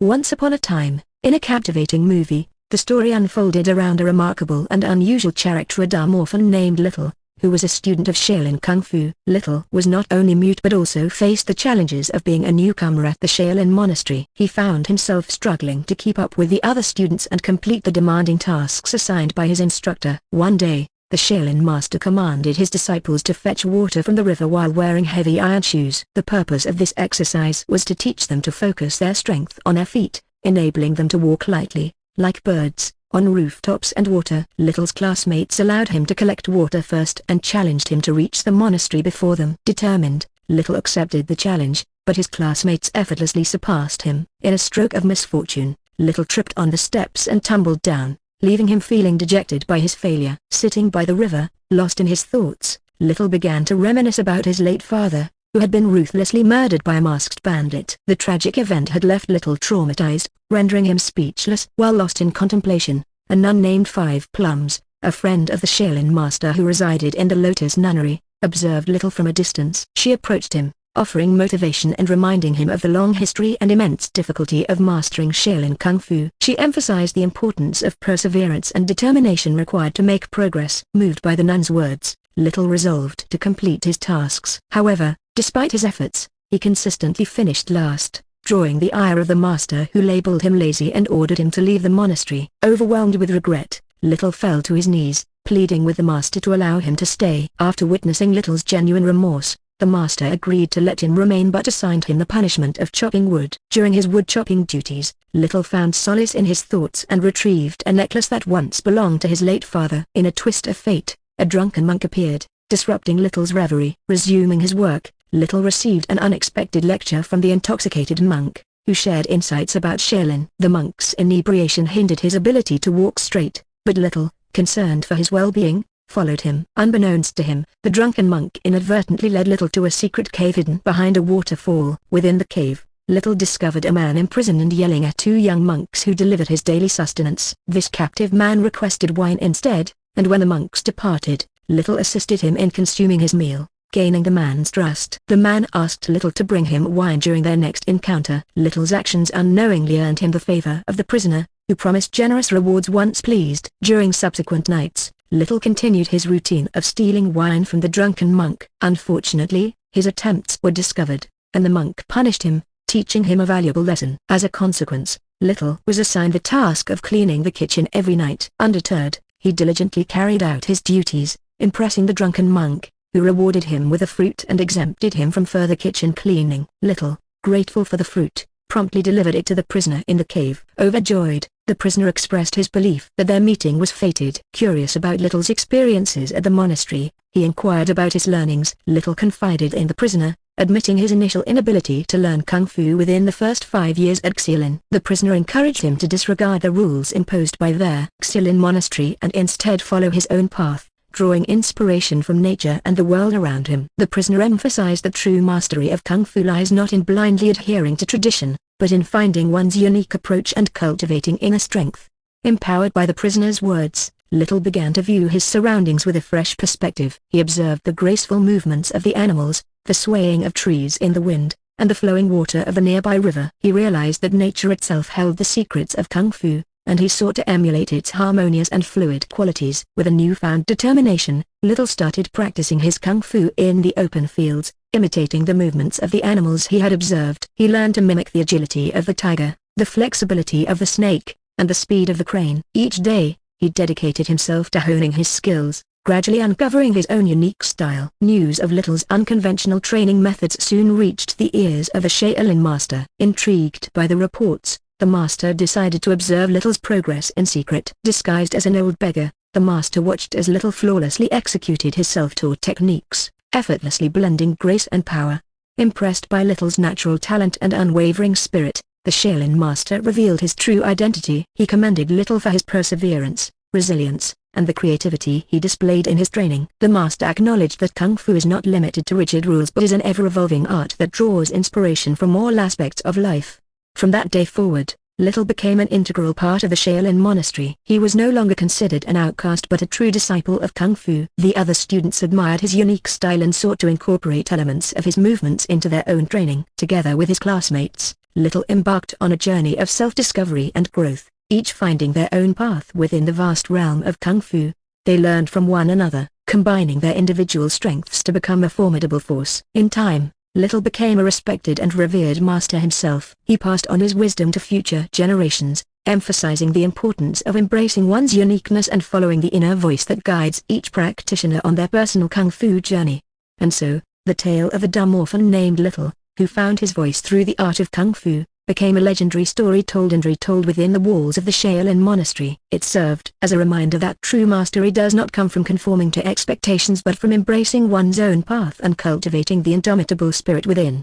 Once upon a time, in a captivating movie, the story unfolded around a remarkable and unusual character, a dumb orphan named Little, who was a student of Shaolin Kung Fu. Little was not only mute but also faced the challenges of being a newcomer at the Shaolin Monastery. He found himself struggling to keep up with the other students and complete the demanding tasks assigned by his instructor. One day, the Shaolin master commanded his disciples to fetch water from the river while wearing heavy iron shoes. The purpose of this exercise was to teach them to focus their strength on their feet, enabling them to walk lightly, like birds, on rooftops and water. Little's classmates allowed him to collect water first and challenged him to reach the monastery before them. Determined, Little accepted the challenge, but his classmates effortlessly surpassed him. In a stroke of misfortune, Little tripped on the steps and tumbled down, leaving him feeling dejected by his failure. Sitting by the river, lost in his thoughts, Little began to reminisce about his late father, who had been ruthlessly murdered by a masked bandit. The tragic event had left Little traumatized, rendering him speechless. While lost in contemplation, a nun named Five Plums, a friend of the Shaolin master who resided in the Lotus Nunnery, observed Little from a distance. She approached him, offering motivation and reminding him of the long history and immense difficulty of mastering Shaolin Kung Fu. She emphasized the importance of perseverance and determination required to make progress. Moved by the nun's words, Little resolved to complete his tasks. However, despite his efforts, he consistently finished last, drawing the ire of the master, who labeled him lazy and ordered him to leave the monastery. Overwhelmed with regret, Little fell to his knees, pleading with the master to allow him to stay. After witnessing Little's genuine remorse, the master agreed to let him remain but assigned him the punishment of chopping wood. During his wood-chopping duties, Little found solace in his thoughts and retrieved a necklace that once belonged to his late father. In a twist of fate, a drunken monk appeared, disrupting Little's reverie. Resuming his work, Little received an unexpected lecture from the intoxicated monk, who shared insights about Shaolin. The monk's inebriation hindered his ability to walk straight, but Little, concerned for his well-being, followed him. Unbeknownst to him, the drunken monk inadvertently led Little to a secret cave hidden behind a waterfall. Within the cave, Little discovered a man imprisoned and yelling at two young monks who delivered his daily sustenance. This captive man requested wine instead, and when the monks departed, Little assisted him in consuming his meal, gaining the man's trust. The man asked Little to bring him wine during their next encounter. Little's actions unknowingly earned him the favor of the prisoner, who promised generous rewards once pleased. During subsequent nights, Little continued his routine of stealing wine from the drunken monk. Unfortunately, his attempts were discovered, and the monk punished him, teaching him a valuable lesson. As a consequence, Little was assigned the task of cleaning the kitchen every night. Undeterred, he diligently carried out his duties, impressing the drunken monk, who rewarded him with a fruit and exempted him from further kitchen cleaning. Little, grateful for the fruit, promptly delivered it to the prisoner in the cave. Overjoyed, the prisoner expressed his belief that their meeting was fated. Curious about Little's experiences at the monastery, he inquired about his learnings. Little confided in the prisoner, admitting his initial inability to learn Kung Fu within the first 5 years at Xiaolin. The prisoner encouraged him to disregard the rules imposed by their Xiaolin monastery and instead follow his own path, drawing inspiration from nature and the world around him. The prisoner emphasized that true mastery of Kung Fu lies not in blindly adhering to tradition, but in finding one's unique approach and cultivating inner strength. Empowered by the prisoner's words, Little began to view his surroundings with a fresh perspective. He observed the graceful movements of the animals, the swaying of trees in the wind, and the flowing water of a nearby river. He realized that nature itself held the secrets of Kung Fu, and he sought to emulate its harmonious and fluid qualities. With a newfound determination, Little started practicing his Kung Fu in the open fields, imitating the movements of the animals he had observed. He learned to mimic the agility of the tiger, the flexibility of the snake, and the speed of the crane. Each day, he dedicated himself to honing his skills, gradually uncovering his own unique style. News of Little's unconventional training methods soon reached the ears of the Shaolin master. Intrigued by the reports, the master decided to observe Little's progress in secret. Disguised as an old beggar, the master watched as Little flawlessly executed his self-taught techniques, effortlessly blending grace and power. Impressed by Little's natural talent and unwavering spirit, the Shaolin master revealed his true identity. He commended Little for his perseverance, resilience, and the creativity he displayed in his training. The master acknowledged that Kung Fu is not limited to rigid rules but is an ever-evolving art that draws inspiration from all aspects of life. From that day forward, Little became an integral part of the Shaolin monastery. He was no longer considered an outcast but a true disciple of Kung Fu. The other students admired his unique style and sought to incorporate elements of his movements into their own training. Together with his classmates, Little embarked on a journey of self-discovery and growth, each finding their own path within the vast realm of Kung Fu. They learned from one another, combining their individual strengths to become a formidable force. In time, Little became a respected and revered master himself. He passed on his wisdom to future generations, emphasizing the importance of embracing one's uniqueness and following the inner voice that guides each practitioner on their personal Kung Fu journey. And so, the tale of a dumb orphan named Little, who found his voice through the art of Kung Fu, became a legendary story told and retold within the walls of the Shaolin Monastery. It served as a reminder that true mastery does not come from conforming to expectations but from embracing one's own path and cultivating the indomitable spirit within.